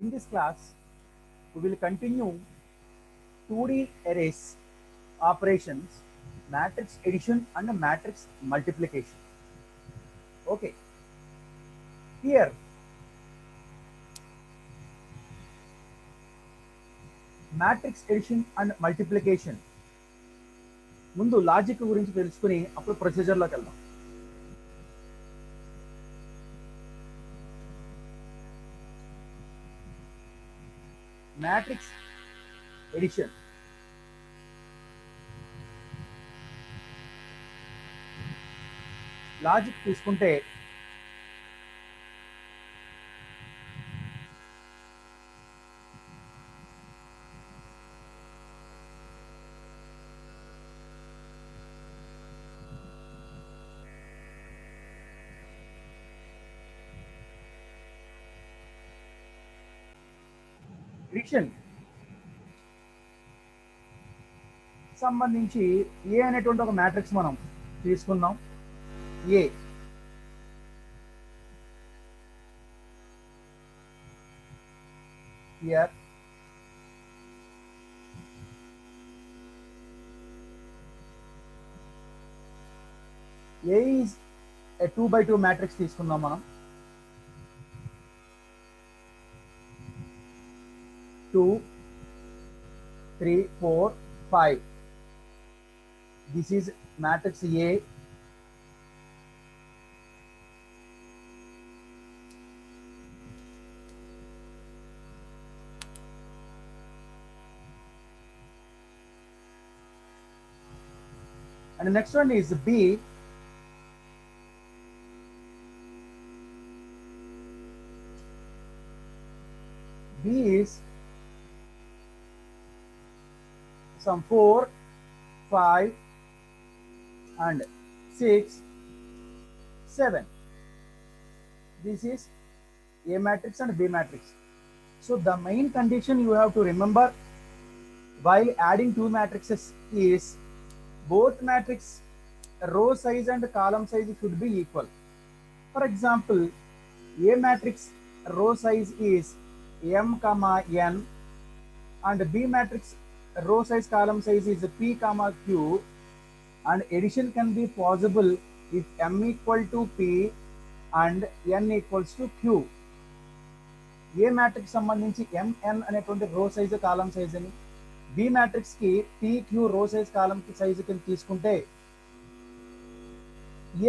In this class, we will continue 2D arrays operations, matrix addition and matrix multiplication. Okay, here matrix addition and multiplication. ముందు logic గురించి తెలుసుకుని అప్పుడు ప్రొసీజర్లోకి వెళ్దాం. Matrix edition logic తీసుకుంటే edition సంబంధించి ఏ అనేటువంటి ఒక మ్యాట్రిక్స్ మనం తీసుకుందాం. ఏ here A is a 2x2 matrix తీసుకుందాం మనం. 2 3 4 5. This is matrix A. And the next one is B. B is some 4, 5 and 6, 7. This is A matrix and B matrix. So the main condition you have to remember while adding two matrices is both matrix row size and column size should be equal. For example, A matrix row size is m comma n and B matrix row size column size is p comma q, and addition can be possible if m equal to p and n equals to q. A matrix సంబంధించి mn అనేటువంటి row size column size అని, B matrix కి pq row size column size కింద తీసుకుంటే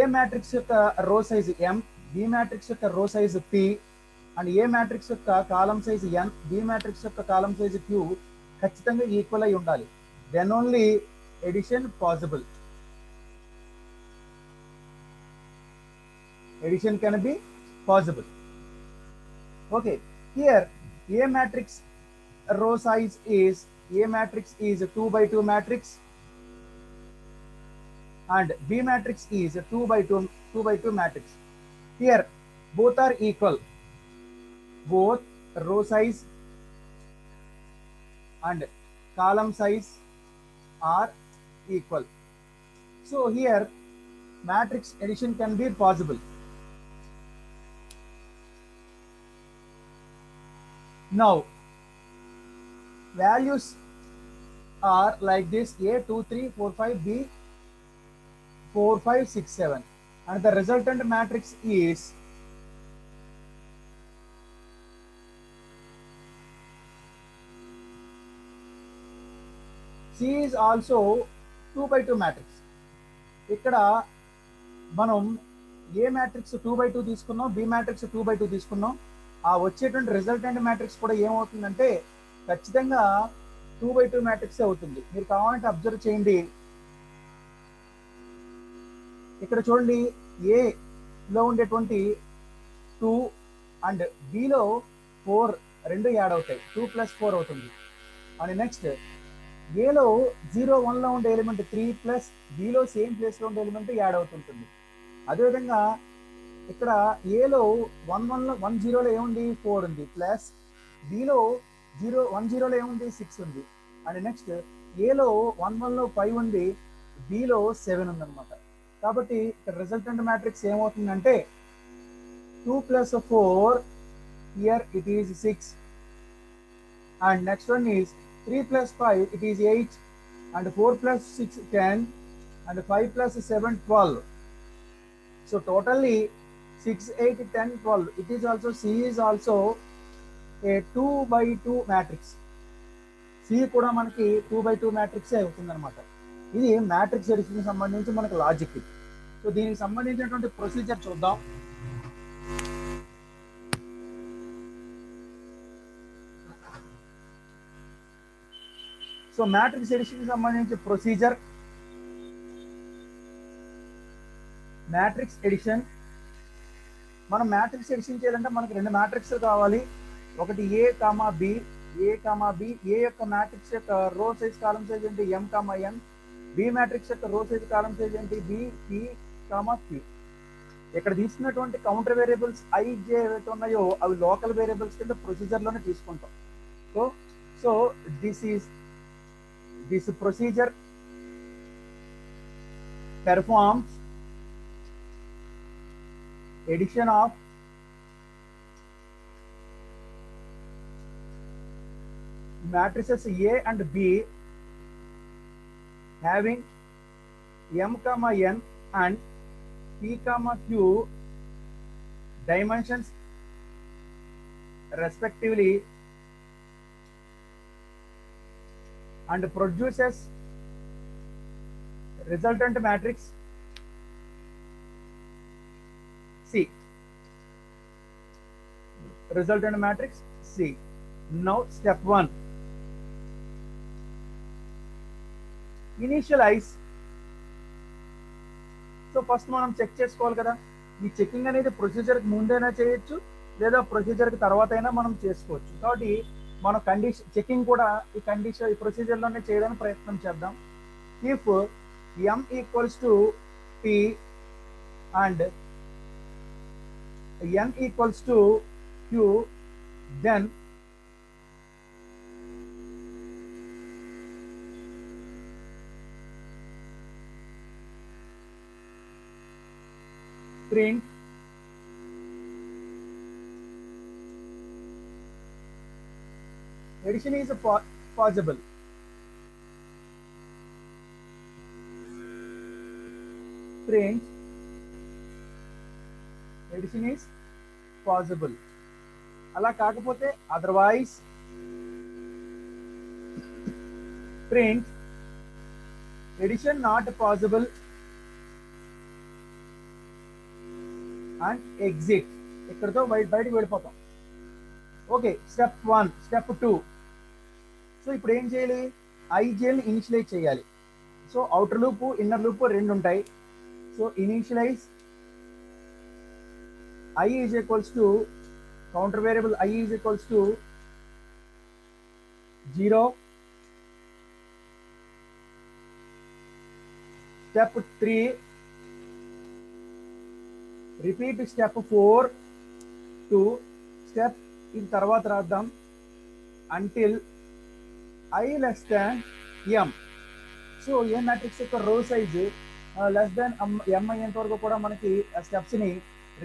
A matrix యొక్క row size m, B matrix యొక్క row size p and A matrix యొక్క column size n, B matrix యొక్క కాలమ్ సైజ్ q ఖచ్చితంగా equal అయి ఉండాలి. Then only addition possible. Addition can be possible. Okay, here A matrix row size is A matrix is 2x2 matrix and B matrix is 2x2 matrix. Here both are equal. Both row size and column size are equal. So here matrix addition can be possible. Now values are like this: A 2 3 4 5, B 4 5 6 7, and the resultant matrix is C is also 2x2 matrix. ఇక్కడ మనం A matrix 2x2 తీసుకున్నాం, B matrix 2x2 తీసుకున్నాం. ఆ వచ్చేటువంటి resultant matrix కూడా ఏమవుతుందంటే ఖచ్చితంగా 2x2 matrix అవుతుంది. మీరు కావాలంటే అబ్జర్వ్ చేయండి. ఇక్కడ చూడండి, ఏలో ఉండేటువంటి 2 అండ్ బిలో 4 రెండు యాడ్ అవుతాయి, 2 + 4 అవుతుంది. అండ్ నెక్స్ట్ ఏలో 0 1లో ఉండే ఎలిమెంట్ 3 ప్లస్ బిలో సేమ్ ప్లేస్లో ఉండే ఎలిమెంట్ యాడ్ అవుతుంటుంది. అదేవిధంగా ఇక్కడ ఏలో 1 0లో ఏముంది 4 ఉంది, ప్లస్ బిలో 1 0లో ఏముంది 6 ఉంది. అండ్ నెక్స్ట్ ఏలో 1 1లో 5 ఉంది, బిలో 7 ఉంది అనమాట. కాబట్టి ఇక్కడ రిజల్టెంట్ మ్యాట్రిక్స్ ఏమవుతుందంటే 2 + 4, here it is 6, and next one is 3 plus 5, it is 8, and 4 plus 6, 10, and 5 plus 7, 12. So totally 6, 8, 10, 12. It is also, C is also a 2 by 2 matrix. C కూడా మనకి 2 by 2 matrix అవుతుంది అనమాట. ఇది మ్యాట్రిక్స్ ఎడిషన్ సంబంధించి మనకి logic. So దీనికి సంబంధించినటువంటి procedure చూద్దాం. సో మ్యాట్రిక్స్ ఎడిషన్ సంబంధించి ప్రొసీజర్, మ్యాట్రిక్స్ ఎడిషన్. మనం మ్యాట్రిక్స్ ఎడిషన్ చేయాలంటే మనకి రెండు మ్యాట్రిక్స్ కావాలి. ఒకటి ఏ కామా బి, ఏ కామా బి. ఏ యొక్క మ్యాట్రిక్స్ యొక్క రో సైజ్ కాలం సైజ్ ఏంటి ఎం కామా ఎన్. బి మ్యాట్రిక్స్ యొక్క రో సైజ్ కాలం సైజ్ ఏంటి బి పి కామా క్యూ. ఇక్కడ తీసుకున్నటువంటి కౌంటర్ వేరియబుల్స్ ఐ జే ఏవైతే ఉన్నాయో అవి లోకల్ వేరియబుల్స్ కింద ప్రొసీజర్లోనే తీసుకుంటాం. So this procedure performs addition of matrices A and B having M comma N and P comma Q dimensions respectively and produces resultant matrix C. Resultant matrix C. Now step 1. Initialize. So first మనం check చేసుకోవాలి కదా. ఈ checking అనేది ప్రొసీజర్కి ముందైనా చేయొచ్చు లేదా ప్రొసీజర్కి తర్వాత అయినా మనం చేసుకోవచ్చు. కాబట్టి మనం చెకింగ్ కూడా ఈ ప్రొసీజర్లోనే చేయడానికి ప్రయత్నం చేద్దాం. If M equals to P and N equals to Q, then print addition is possible. Print addition is possible. అలా కాకపోతే otherwise print addition not possible and exit. ఇక్కడతో బయటకు వెళ్ళిపోతాం. Okay, step 1. స్టెప్ 2. సో ఇప్పుడు ఏం చేయాలి, ఐజేని ఇనిషియలైజ్ చేయాలి. So outer loop inner loop రెండు ఉంటాయి. So initialise I is equals to counter variable I is equals to 0. Step 3. Repeat step 4 to step in తర్వాత రాద్దాం until I less than M. So A matrix యొక్క row size less than M అయ్యేంత వరకు కూడా మనకి స్టెప్స్ని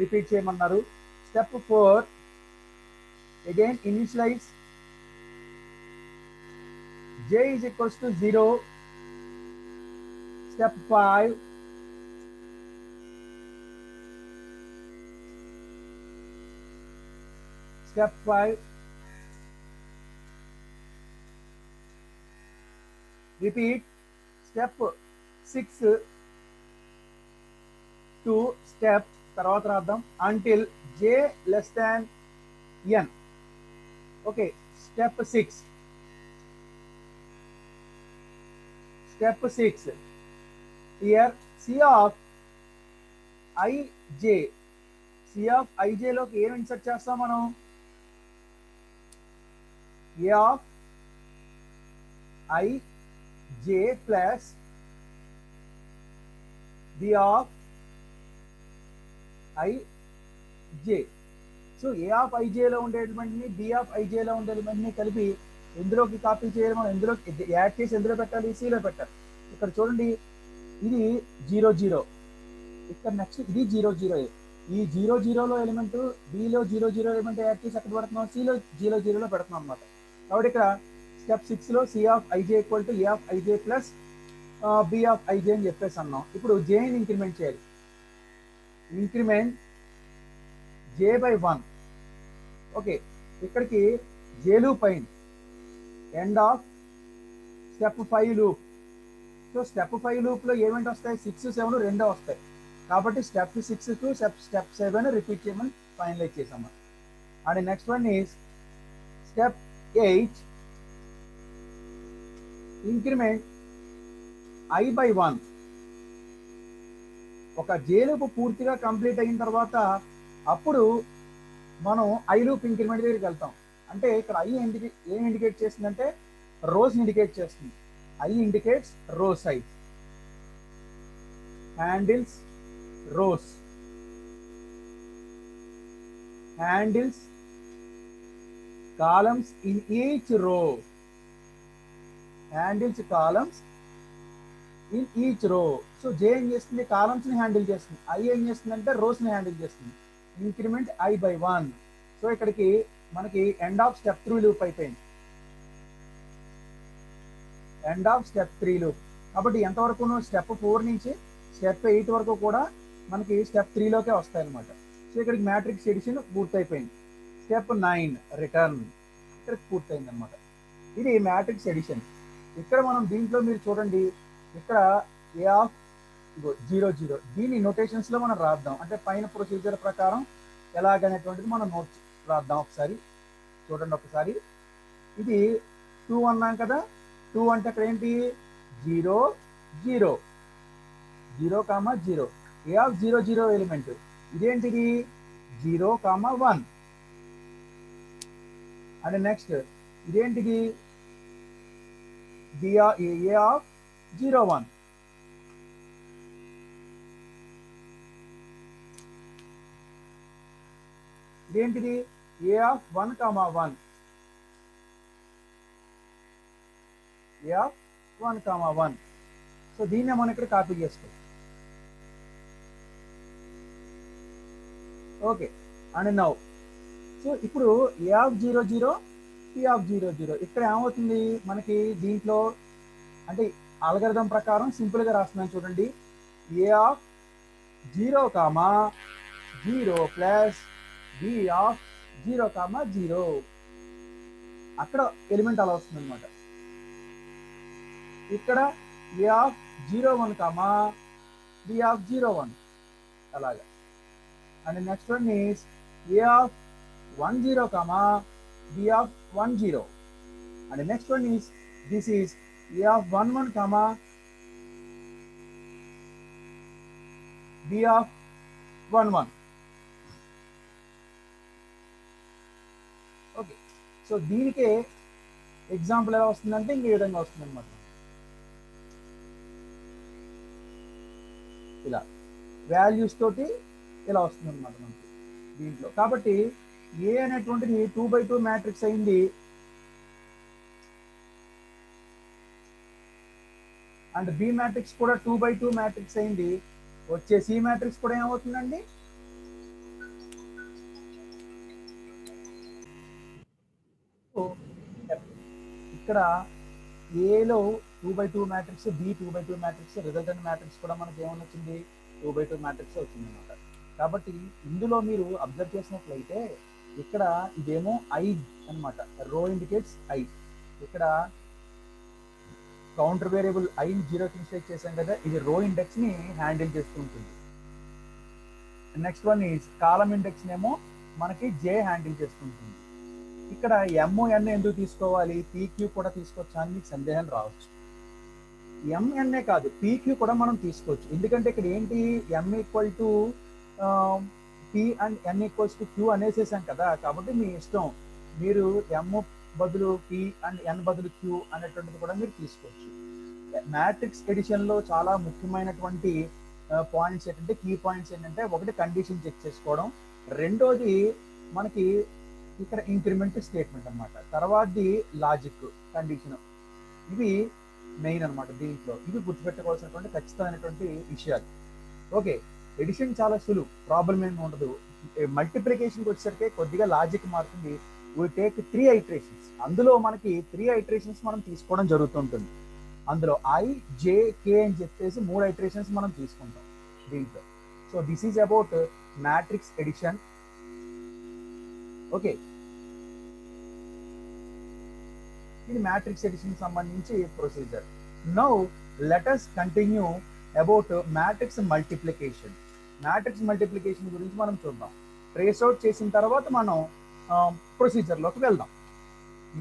repeat చేయమన్నారు. Step 4. Again initialise J is equals to 0. Step 5. Step 5. Repeat. Step 6 to step తర్వాత రాద్దాం until J less than N. Okay, step 6. Step 6. Here C of IJ. C of IJ లోకి ఏం insert చేస్తాం మనం, A of IJ plus B of IJ. So A of IJ లో ఉండే ఎలిమెంట్ని B of IJ లో ఉండే ఎలిమెంట్ని కలిపి ఎందులోకి కాపీ చేయాలి, మనం ఎందులోకి యాడ్ చేసి ఎందులో పెట్టాలి, సిలో పెట్టాలి. ఇక్కడ చూడండి, ఇది 0 0, ఇక్కడ నెక్స్ట్ ఇది 0 0. ఈ 0 0లో ఎలిమెంట్ బిలో 0 0 ఎలిమెంట్ యాడ్ చేసి అక్కడ పెడుతున్నాం, సిలో 0 0లో పెడుతున్నాం అనమాట. కాబట్టి ఇక్కడ స్టెప్ 6లో C of IJ equal to A of IJ plus B of IJ అని చెప్పేసి అన్నాం. ఇప్పుడు జేని ఇంక్రిమెంట్ చేయాలి. Increment J by 1. ఓకే, ఇక్కడికి జే లూప్ అయింది, end of step 5 loop. So step 5 లూప్లో ఏమేంటి వస్తాయి? 6, 7 రెండో వస్తాయి. కాబట్టి స్టెప్ 6 టు స్టెప్ 7 రిపీట్ చేయమని ఫైనలైజ్ చేసాము. And next one is step 8, increment I by 1. ఒక జే లూప్ పూర్తిగా కంప్లీట్ అయిన తర్వాత అప్పుడు మనం ఐ లూప్ ఇంక్రిమెంట్ దగ్గరికి వెళ్తాం. అంటే ఇక్కడ ఐ ఏం ఇండికేట్ చేస్తుందంటే రోస్ ఇండికేట్ చేస్తుంది. I indicates row size, handles rows, handles columns in each row, handles columns in each row. So J ఏం చేస్తుంది? కాలమ్స్ ని హ్యాండిల్ చేస్తుంది. ఐ ఏం చేస్తుంది అంటే రోస్ ని హ్యాండిల్ చేస్తుంది. Increment I by 1. సో ఇక్కడికి మనకి ఎండ్ ఆఫ్ స్టెప్ 3 లూప్ అయిపోయింది, ఎండ్ ఆఫ్ స్టెప్ 3 లూప్. కాబట్టి ఎంతవరకు? స్టెప్ 4 నుంచి స్టెప్ 8 వరకు కూడా మనకి స్టెప్ 3లోకే వస్తాయి అనమాట. సో ఇక్కడికి మ్యాట్రిక్స్ ఎడిషన్ పూర్తయిపోయింది. స్టెప్ 9 రిటర్న్ ఇక్కడికి పూర్తయింది అనమాట. ఇది మ్యాట్రిక్స్ ఎడిషన్. ఇక్కడ మనం దీంట్లో మీరు చూడండి, ఇక్కడ ఏ ఆఫ్ 0, 0 దీని నోటేషన్స్లో మనం రాద్దాం. అంటే పైన ప్రొసీజర్ ప్రకారం ఎలాగనేటువంటిది మనం నోట్స్ రాద్దాం. ఒకసారి చూడండి. ఒకసారి ఇది 2 అన్నాం కదా, 2 అంటే అక్కడ ఏంటి? 0, 0, 0, 0. ఏ ఆఫ్ 0, 0 ఎలిమెంట్ ఇదేంటిది? 0, 1. అండ్ నెక్స్ట్ ఇదేంటిది? ఏ ఆఫ్ 0, 1. ఇదేంటిది? ఏ ఆఫ్ 1, 1. A of 1, 1. సో దీన్నే మనం ఇక్కడ కాపీ చేసుకోవాలి. ఓకే, అండ్ నౌ సో ఇప్పుడు ఏ ఆఫ్ 0, 0, పి ఆఫ్ 0, 0 ఇక్కడ ఏమవుతుంది మనకి? దీంట్లో అంటే అల్గోరిథం ప్రకారం సింపుల్గా రాస్తున్నాను చూడండి. A of 0, 0 plus B of 0, 0 అక్కడ ఎలిమెంట్ అలా వస్తుంది అనమాట. ఇక్కడ ఏ ఆఫ్ 0, 1, బి ఆఫ్ 0, 1 అలాగా. And the next one is a of 1, 0, b of 1, 0. And the next one is this is a of 1, 1, b of 1, 1. Okay, so దీనికి example ఎలా వస్తుందంటే ఇంక ఈ విధంగా వస్తుంది అనమాట. ఇలా వాల్యూస్ తోటి ఇలా వస్తుంది అనమాట మనకి దీంట్లో. కాబట్టి ఏ అనేటువంటిది 2x2 మ్యాట్రిక్స్ అయింది. అండ్ బి మ్యాట్రిక్స్ కూడా 2x2 మ్యాట్రిక్స్ అయింది. వచ్చే సి మ్యాట్రిక్స్ కూడా ఏమవుతుందండి? ఇక్కడ ఏలో 2x2 matrix, B 2x2 matrix, resultant matrix కూడా మనకి ఏమని వచ్చింది? 2x2 మ్యాట్రిక్స్ వచ్చింది అనమాట. కాబట్టి ఇందులో మీరు అబ్జర్వ్ చేసినట్లయితే ఇక్కడ ఇదేమో ఐ అనమాట, రో ఇండికేట్స్ ఐ. ఇక్కడ కౌంటర్ వేరియబుల్ ఐని 0కి ఇన్స్టేట్ చేసాం కదా, ఇది రో ఇండెక్స్ ని హ్యాండిల్ చేస్తూ ఉంటుంది. Next one is column index నేమో మనకి జే హ్యాండిల్ చేస్తుంటుంది. ఇక్కడ ఎంఓఎన్ ఎందుకు తీసుకోవాలి? పీక్యూ కూడా తీసుకోవచ్చు అని మీకు సందేహం రావచ్చు. ఎంఎన్ఏ కాదు, పీక్యూ కూడా మనం తీసుకోవచ్చు. ఎందుకంటే ఇక్కడ ఏంటి? M equal to P and N equals to Q అనేసేసాం కదా. కాబట్టి మీ ఇష్టం, మీరు ఎం బదులు పి అండ్ ఎన్ బదులు క్యూ అనేటువంటిది కూడా మీరు తీసుకోవచ్చు. మ్యాట్రిక్స్ ఎడిషన్లో చాలా ముఖ్యమైనటువంటి పాయింట్స్ ఏంటంటే, కీ పాయింట్స్ ఏంటంటే, ఒకటి కండిషన్ చెక్ చేసుకోవడం, రెండోది మనకి ఇక్కడ ఇంక్రిమెంట్ స్టేట్మెంట్ అనమాట, తర్వాతది లాజిక్ కండిషన్. ఇవి మెయిన్ అనమాట దీంట్లో. ఇవి గుర్తుపెట్టుకోవాల్సినటువంటి ఖచ్చితమైనటువంటి విషయాలు. ఓకే, ఎడిషన్ చాలా సులువు, ప్రాబ్లం ఏమి ఉండదు. మల్టిప్లికేషన్కి వచ్చేసరికి కొద్దిగా లాజిక్ మారుతుంది, we take 3 iterations. అందులో మనకి 3 iterations మనం తీసుకోవడం జరుగుతుంటుంది. అందులో I, J, K అని చెప్పేసి 3 iterations మనం తీసుకుంటాం దీంట్లో. So this is about matrix addition. Okay, ఇది మ్యాట్రిక్స్ ఎడిషన్ సంబంధించి procedure. Now let us continue about matrix multiplication. Matrix multiplication గురించి మనం చూద్దాం. ట్రేస్ అవుట్ చేసిన తర్వాత మనం ప్రొసీజర్లోకి వెళ్దాం.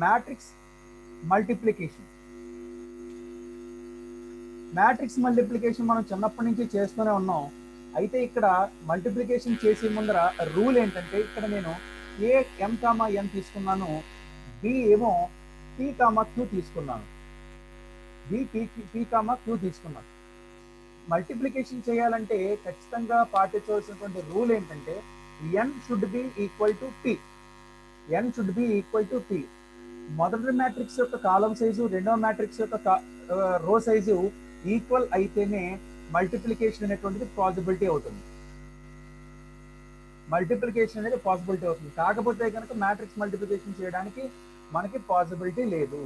Matrix multiplication. మ్యాట్రిక్స్ మల్టిప్లికేషన్ మనం చిన్నప్పటి నుంచి చేస్తూనే ఉన్నాం. అయితే ఇక్కడ మల్టిప్లికేషన్ చేసే ముందర రూల్ ఏంటంటే, ఇక్కడ నేను ఏ m, n తీసుకున్నాను, b ఏమో p, q తీసుకున్నాను. b p, q తీసుకున్నాను. మల్టిప్లికేషన్ చేయాలంటే ఖచ్చితంగా పాటించవలసినటువంటి రూల్ ఏంటంటే n should be equal to p. n should be equal to p. మొదటి మ్యాట్రిక్స్ యొక్క కాలం సైజు, రెండవ మ్యాట్రిక్స్ యొక్క రో సైజు ఈక్వల్ అయితేనే మల్టిప్లికేషన్ అనేటువంటిది పాసిబిలిటీ అవుతుంది. మల్టిప్లికేషన్ అనేది పాసిబిలిటీ అవుతుంది. కాకపోతే కనుక మ్యాట్రిక్స్ మల్టిప్లికేషన్ చేయడానికి మనకి పాసిబిలిటీ లేదు.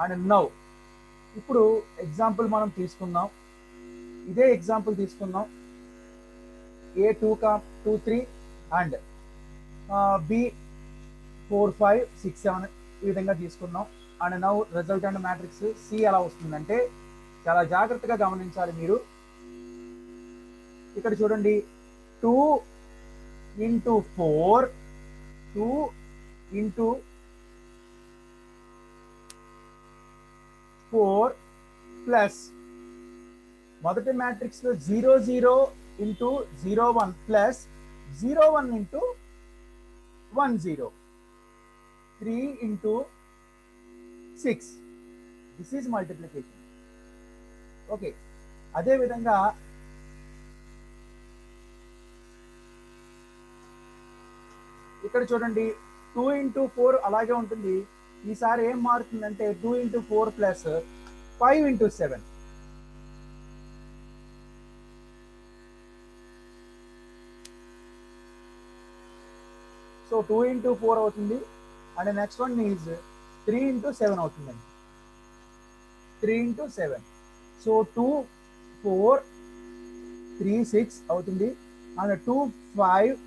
అండ్ నౌ ఇప్పుడు ఎగ్జాంపుల్ మనం తీసుకుందాం. ఇదే ఎగ్జాంపుల్ తీసుకుందాం. A2, 2, 3 అండ్ B 4, 5, 6, 7 ఈ విధంగా తీసుకుందాం. And now resultant matrix C ఎలా వస్తుందంటే, చాలా జాగ్రత్తగా గమనించాలి మీరు. ఇక్కడ చూడండి, 2 into 4, 2 into 4 ప్లస్ మొదటి మ్యాట్రిక్స్ లో 0, 0 into 0, 1 plus 0, 1 into 1, 0, 3 into 6. This is multiplication. Okay, అదే విధంగా ఇక్కడ చూడండి, 2 into 4 అలాగే ఉంటుంది. ఈసారి ఏం మారుతుందంటే 2 into 4 plus 5 into 7. So 2 into 4 అవుతుంది. And next one is 3 into 7 అవుతుందండి. 3 into 7. సో 2, 4, 3, 6 అవుతుంది. And 2, 5,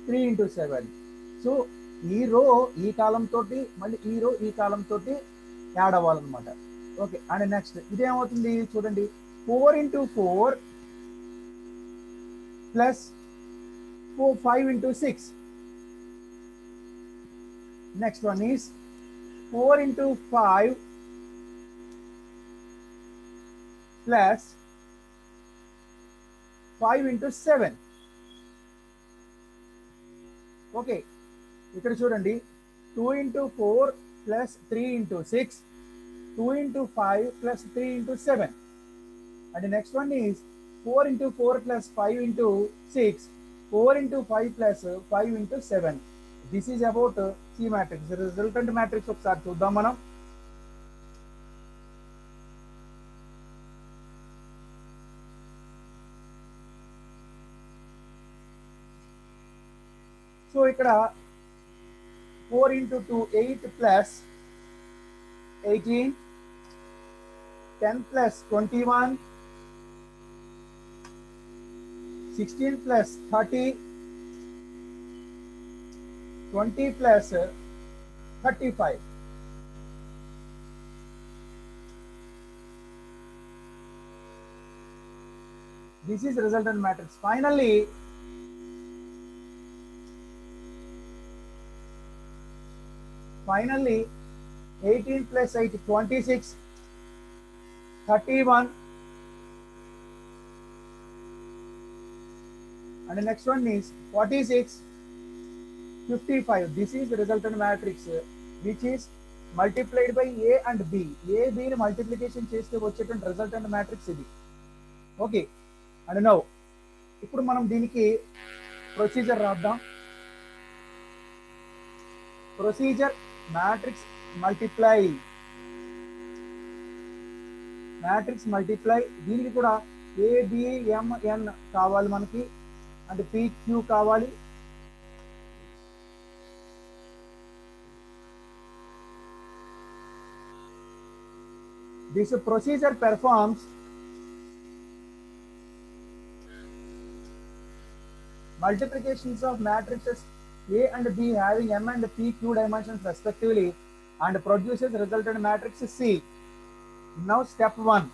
3 into 7. సో ఈ రో ఈ కాలం తోటి, మళ్ళీ ఈ రో ఈ కాలం తోటి యాడ్ అవ్వాలన్నమాట. ఓకే, అండ్ నెక్స్ట్ ఇదేమవుతుంది చూడండి, 4 into 4 plus 5 into 6. Next one is 4 into 5 plus 5 into 7. Okay, ఇక్కడ చూడండి, 2 into 4 plus 3 into 6, 2 into 5 plus 3 into 7. And next one is 4 into 4 plus 5 into 6, 4 into 5 plus 5 into 7. This is about C matrix. Resultant matrix ఒకసారి చూద్దాం మనం. So ఇక్కడ 4 into 2 8 plus 18, 10 plus 21, 16 plus 30, 20 plus 35. This is resultant matrix. Finally, 18 plus 8, 26, 31, and the next one is 46, 55. This is the resultant matrix which is multiplied by A and B. A, B ని multiplication చేస్తే వచ్చేటువంటి resultant matrix ఇది. Okay, and now ఇప్పుడు మనం దీనికి procedure రాద్దాం. Procedure matrix multiply. Matrix multiply, దీనికి కూడా ABMN కావాలి మనకి, అంటే PQ కావాలి. This procedure performs multiplications of matrices A and B having M and P q dimensions respectively and produces resultant matrix C. Now step 1.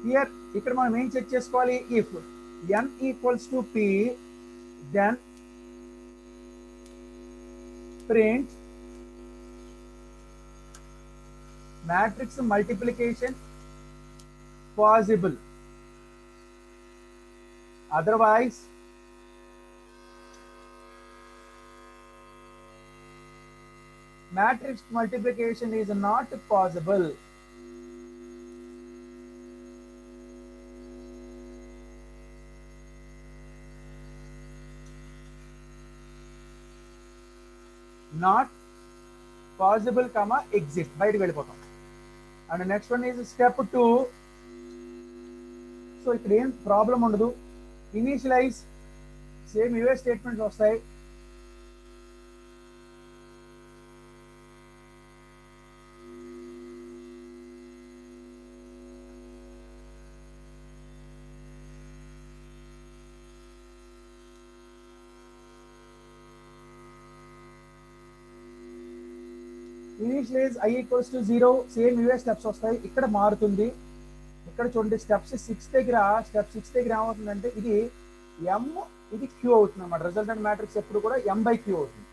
Here ఇక్కడ మనం ఏం check చేసుకోవాలి? If n equals to P, then print matrix multiplication possible. Otherwise, matrix multiplication is not possible. Not possible, comma, exit. బయటకు వెళ్ళిపోతాం. And next one is step 2. So ఇక్కడ ఏం problem ఉండదు. Initialise same ఇవే స్టేట్మెంట్స్ వస్తాయి. Initialise I equals to 0, same ఇవే steps వస్తాయి. ఇక్కడ మారుతుంది. ఇక్కడ చూడండి స్టెప్ 6 దగ్గర ఏమవుతుందంటే ఇది M, ఇది Q అవుతుంది అన్నమాట. రిజల్టెంట్ మ్యాట్రిక్స్ ఎప్పుడు కూడా M/Q అవుతుంది.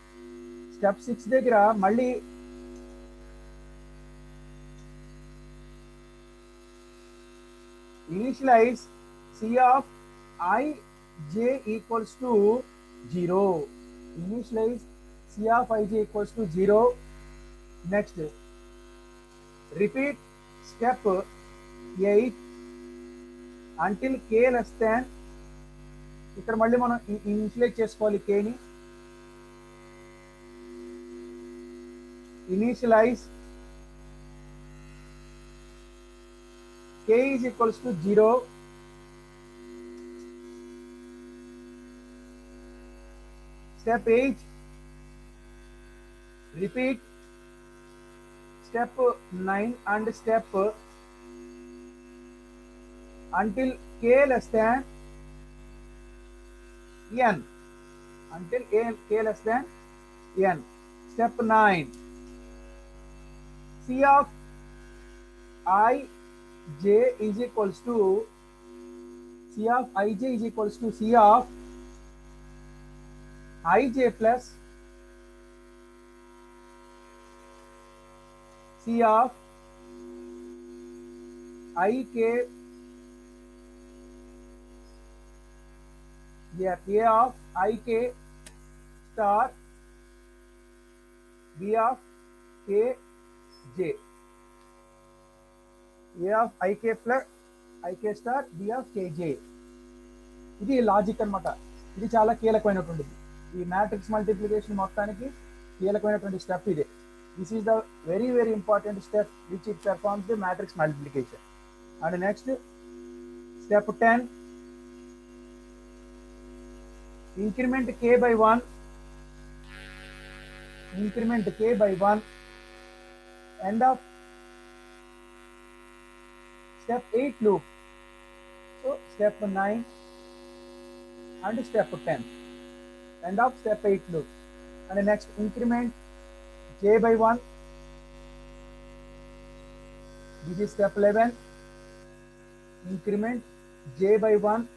స్టెప్ 6 దగ్గర మళ్ళీ initialise C of ij equals to 0. Initialize C of ij equals to 0. Next, repeat step 8 until k less than, ఇక్కడ మళ్ళీ మనం ఇనిషియలైజ్ చేసుకోవాలి k ని. Initialise k is equals to 0. Step 8, repeat step 9 and step until k less than n. Until k less than n. Step 9, C of ij is equals to C of ij is equals to C of ij plus C of ik, here A of ik star B of kj. A of ik plus ik star B of kj. ఇది logic అన్నమాట. ఇది చాలా కీలకమైనటువంటిది. ఈ matrix multiplication మొత్తానికి కీలకమైనటువంటి step ఇదే. This is the very important step which it performs the matrix multiplication. And next, step 10, increment k by 1. Increment k by 1. End of step 8 loop. So step 9 and step 10. End of step 8 loop. And next, increment j by 1. This is step 11. Increment j by 1.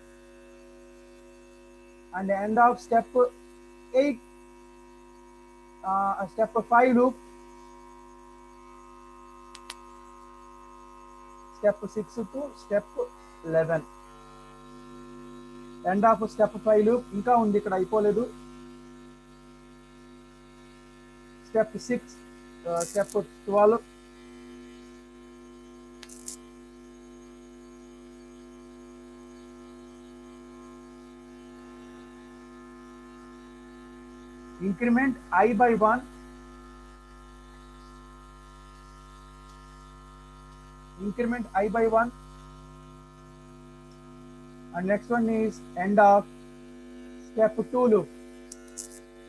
And end of step 8, step 5 loop. Step 6 to step 11. End of step 5 loop. ఇంకా ఉంది, ఇక్కడ అయిపోలేదు. Step 6, step 12. Increment I by 1. Increment I by 1. And next one is end of step 2 loop.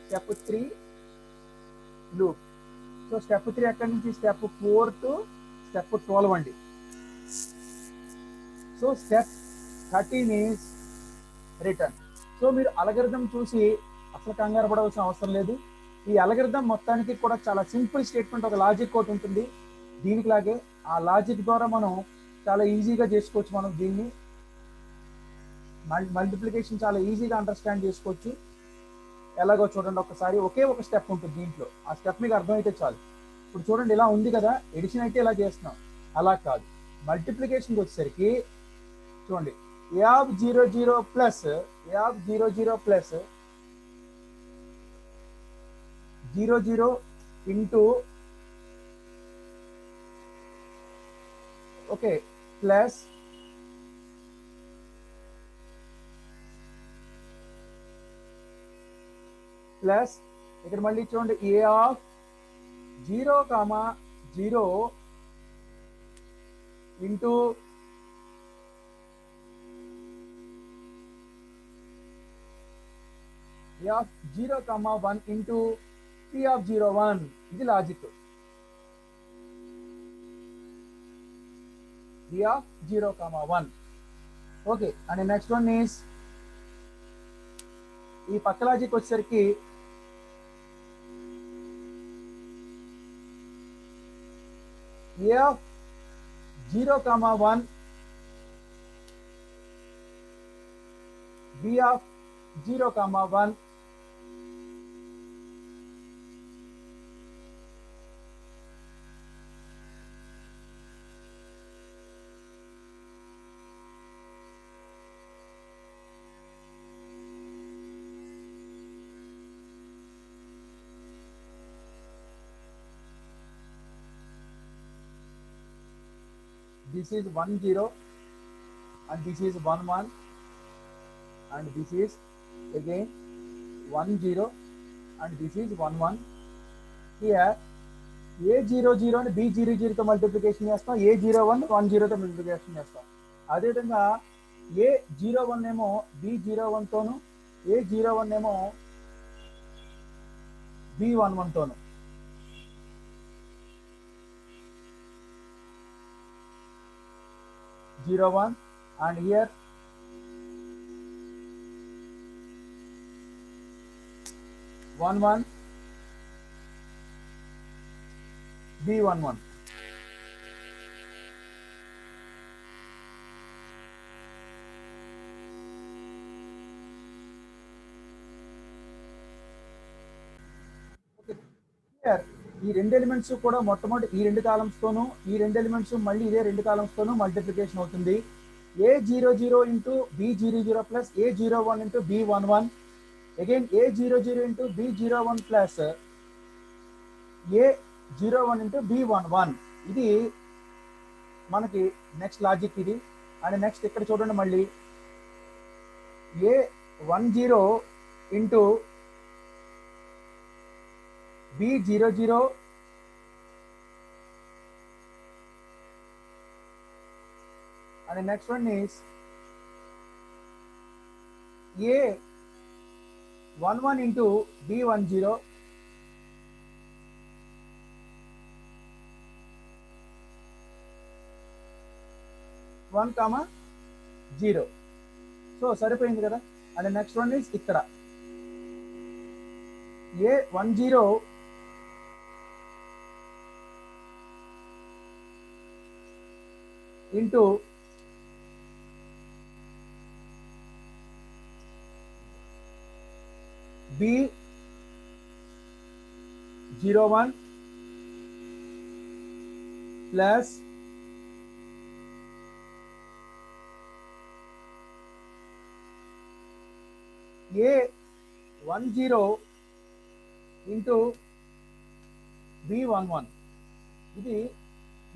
Step 3 loop. So step 3 akkadi nunchi step 4 to step 12 అండి. So step 13 is return. So మీరు algorithm చూసి అసలు కంగారు పడవలసిన అవసరం లేదు. ఈ algorithm మొత్తానికి కూడా చాలా సింపుల్ స్టేట్మెంట్, ఒక లాజిక్ ఒకటి ఉంటుంది దీనికి లాగే. ఆ లాజిక్ ద్వారా మనం చాలా ఈజీగా చేసుకోవచ్చు. మనం దీన్ని మల్టిప్లికేషన్ చాలా ఈజీగా అండర్స్టాండ్ చేసుకోవచ్చు. ఎలాగో చూడండి ఒకసారి. ఒకే ఒక స్టెప్ ఉంటుంది దీంట్లో, ఆ స్టెప్ మీకు అర్థమైతే చాలు. ఇప్పుడు చూడండి ఇలా ఉంది కదా, ఎడిషన్ అయితే ఇలా చేస్తున్నాం, అలా కాదు. మల్టిప్లికేషన్కి వచ్చేసరికి చూడండి, A of 00 plus A of 00 plus 00 into okay plus plus ఇక్కడ మళ్ళీ చూడండి A of 0, 0 into A of 0, 1 into p of 01. ఇది logic. p of 0, 1. Okay, and next one is ఈ పక్క లాజిక్ వచ్చేసరికి A of 0, 1 b of 0, 1. This is 1, 0 and this is 1, 1 and this is again 1, 0 and this is 1, 1. Here A00 and B00 తో multiplication చేస్తాం, A01 10 తో multiplication చేస్తాం. అదేవిధంగా A01 ఏమో B01 తోను, A01 ఏమో B11 తోను. (01) and here (11) B11. Here ఈ రెండు ఎలిమెంట్స్ కూడా మొట్టమొదటి ఈ రెండు కాలమ్స్ తోను, ఈ రెండు ఎలిమెంట్స్ మళ్ళీ ఇదే రెండు కాలమ్స్ తోను మల్టిప్లికేషన్ అవుతుంది. A00 into B00 plus A01 into B11, again A00 into B01 plus A01 into B11. ఇది మనకి నెక్స్ట్ లాజిక్ ఇది. అండ్ నెక్స్ట్ ఇక్కడ చూడండి మళ్ళీ A10 into B00 and the next one is A11 into B10 1, 0. So సరిపోయింది కదా. And next one is ఇక్కడ A10 into B01 plus A10 into B11. ఇది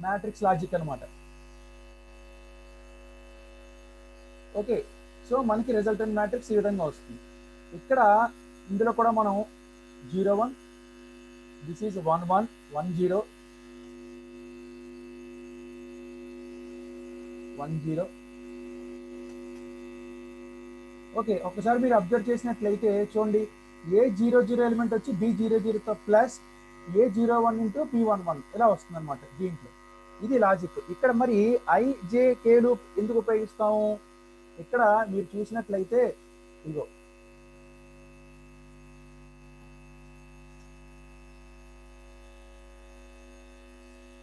మ్యాట్రిక్స్ లాజిక్ అనమాట. ఓకే, సో మనకి రిజల్టెంట్ మ్యాట్రిక్స్ ఈ విధంగా వస్తుంది. ఇక్కడ ఇందులో కూడా మనం 01, దిస్ ఈజ్ 11, 10, 10. ఓకే, ఒకసారి మీరు అబ్జర్వ్ చేసినట్లయితే చూడండి A00 ఎలిమెంట్ వచ్చి B00 తో ప్లస్ A01 ఇంటూ B11 ఇలా వస్తుంది అనమాట దీంట్లో. ఇది లాజిక్. ఇక్కడ మరి IJK లూప్ ఎందుకు ఉపయోగిస్తాము? ఇక్కడ మీరు చూసినట్లయితే ఇగో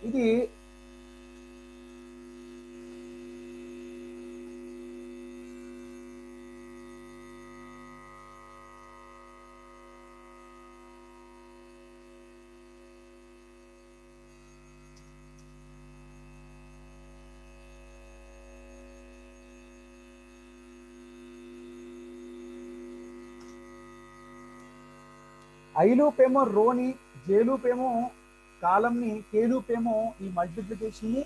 ఇది ఐ లూప్ ఏమో రోని, జే లూప్ ఏమో కాలంని, కే లూప్ ఏమో ఈ మల్టిప్లికేషన్ ని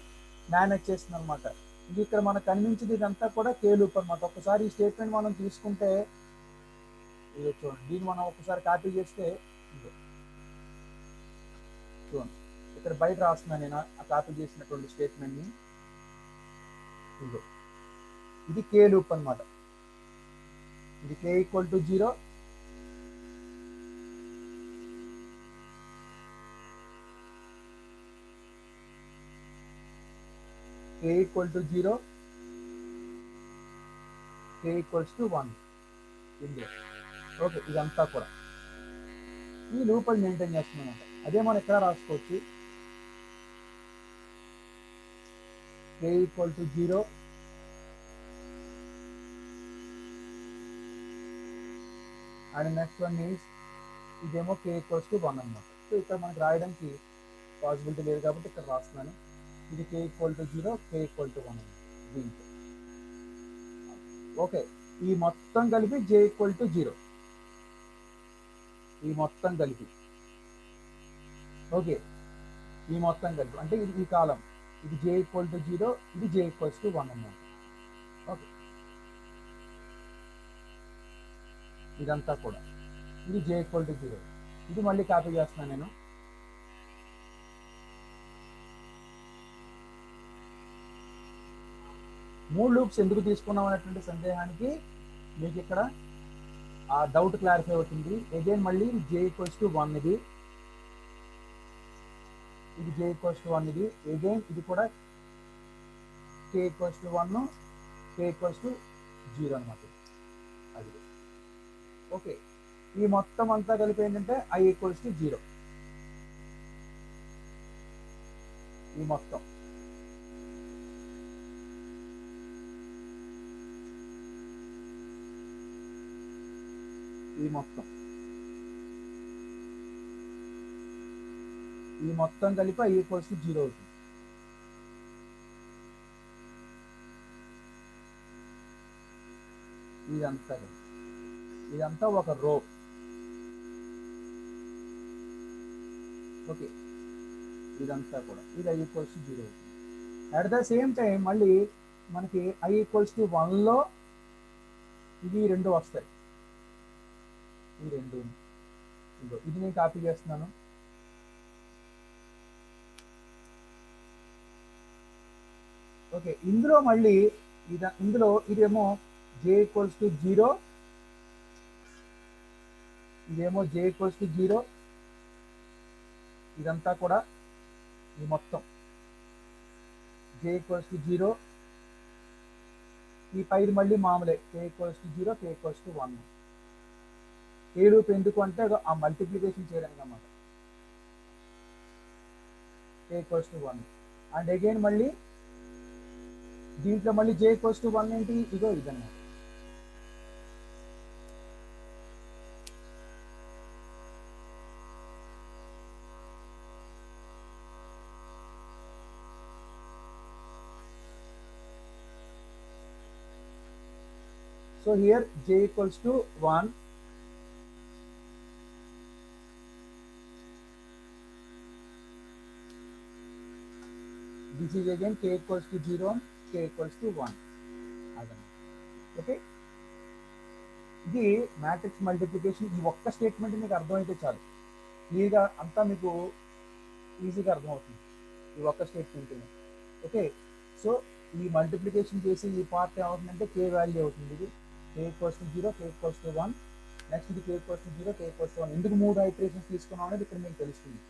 మేనేజ్ చేస్తుంది అనమాట. ఇది ఇక్కడ మనకు కనిపించింది ఇదంతా కూడా కే లూప్ అనమాట. ఒకసారి ఈ స్టేట్మెంట్ మనం తీసుకుంటే ఇది చూడండి, దీన్ని మనం ఒకసారి కాపీ చేస్తే చూడండి ఇక్కడ బయట రాస్తున్నాను నేను ఆ కాపీ చేసినటువంటి స్టేట్మెంట్ ని. ఇదిగో ఇది కే లూప్ అనమాట. ఇది k = 0, k = 0, k = 1 ఇందులో. ఓకే, ఇదంతా కూడా ఈ లూప్ అది మెయింటైన్ చేస్తున్నాం అనమాట. అదే మనం ఇక్కడ రాసుకోవచ్చు, k = 0, and next one is ఇదేమో k = 1 అనమాట. సో ఇక్కడ మనకి రాయడానికి పాసిబిలిటీ లేదు కాబట్టి ఇక్కడ రాస్తున్నాను. ఇది k = 0, k = 1 దీంట్లో. ఓకే, ఈ మొత్తం కలిపి j = 0, ఈ మొత్తం కలిపి. ఓకే, ఈ మొత్తం కలిపి అంటే ఇది ఈ కాలం, ఇది j = 0, ఇది j = 1 అన్నమాట. ఓకే, ఇదంతా కూడా ఇది j = 0. ఇది మళ్ళీ కాపీ చేస్తున్నాను నేను. మూడు లూప్స్ ఎందుకు తీసుకున్నాం అనేటువంటి సందేహానికి మీకు ఇక్కడ ఆ డౌట్ క్లారిఫై అవుతుంది. అగైన్ మళ్ళీ j = 1 ఇది j = 1 ఇది అగైన్ ఇది కూడా k = 1, k = 0 అనమాట. అది ఓకే, ఈ మొత్తం అంతా కలిపి ఏంటంటే I = 0. ఈ మొత్తం కలిపి I = 0 అవుతుంది. ఇదంతా ఒక రో. ఓకే, ఇదంతా కూడా ఇది I = 0 అవుతుంది. అట్ ద సేమ్ టైం మళ్ళీ మనకి I = 1లో ఇవి రెండు వస్తాయి. ఈ రెండు ఇది నేను కాపీ చేస్తున్నాను. ఓకే, ఇందులో మళ్ళీ ఇందులో ఇదేమో j = 0, ఇదేమో j = 0, ఇదంతా కూడా ఈ మొత్తం j = 0, ఈ పైది మళ్ళీ మామూలే k = 0, k = 1. ఏ లూప్ ఎందుకు అంటే ఆ మల్టిప్లికేషన్ చేయడానికి అన్నమాట. k = 1 అండ్ అగైన్ మళ్ళీ దీంట్లో మళ్ళీ j = 1 ఏంటి, ఇదో ఇదన్నమాట. So here j = 1, this is again k = 0, k = 1. Okay, ఇది మ్యాట్రిక్స్ మల్టిప్లికేషన్. ఈ ఒక్క స్టేట్మెంట్ మీకు అర్థమైతే చాలు, క్లియర్గా అంతా మీకు ఈజీగా అర్థమవుతుంది ఈ ఒక్క స్టేట్మెంట్. ఓకే, సో ఈ మల్టిప్లికేషన్ చేసి ఈ పార్ట్ ఏమవుతుందంటే k వాల్యూ అవుతుంది. ఇది k = 0, k = 1. నెక్స్ట్ ఇది k = 0, k = 1. ఎందుకు 3 ఐటరేషన్స్ తీసుకున్నాం అనేది ఇక్కడ మీకు తెలుస్తుంది.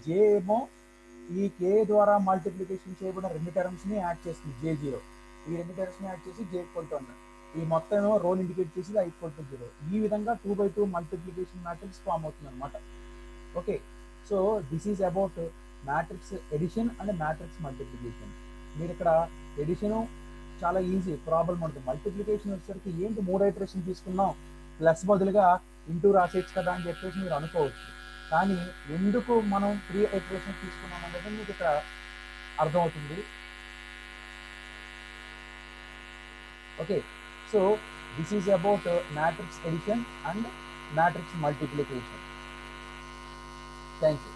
j ఏమో ఈ కే ద్వారా మల్టిప్లికేషన్ చేయబడిన రెండు టర్మ్స్ని యాడ్ చేస్తుంది J0. ఈ రెండు టర్మ్స్ని యాడ్ చేసి J ఈక్వల్ టు 1. ఈ మొత్తం రోల్ ఇండికేట్ చేసి I ఈక్వల్ టు 0. ఈ విధంగా 2/2 మల్టిప్లికేషన్ మ్యాట్రిక్స్ ఫామ్ అవుతుంది అనమాట. Okay, so this is about matrix addition and matrix multiplication. మీరు ఇక్కడ ఎడిషను చాలా ఈజీ, ప్రాబ్లం ఉంటుంది. మల్టిప్లికేషన్ వచ్చేసరికి ఏంటి 3 ఐటరేషన్ తీసుకున్నాం, ప్లస్ బదులుగా ఇంటూ రాసేయచ్చు కదా అని చెప్పేసి మీరు అనుకోవచ్చు. కానీ ఎందుకు మనం 3 ఐటరేషన్ తీసుకున్నాం అనేది మీకు ఇక్కడ అర్థమవుతుంది. Okay, so this is about matrix addition and matrix multiplication. Thank you.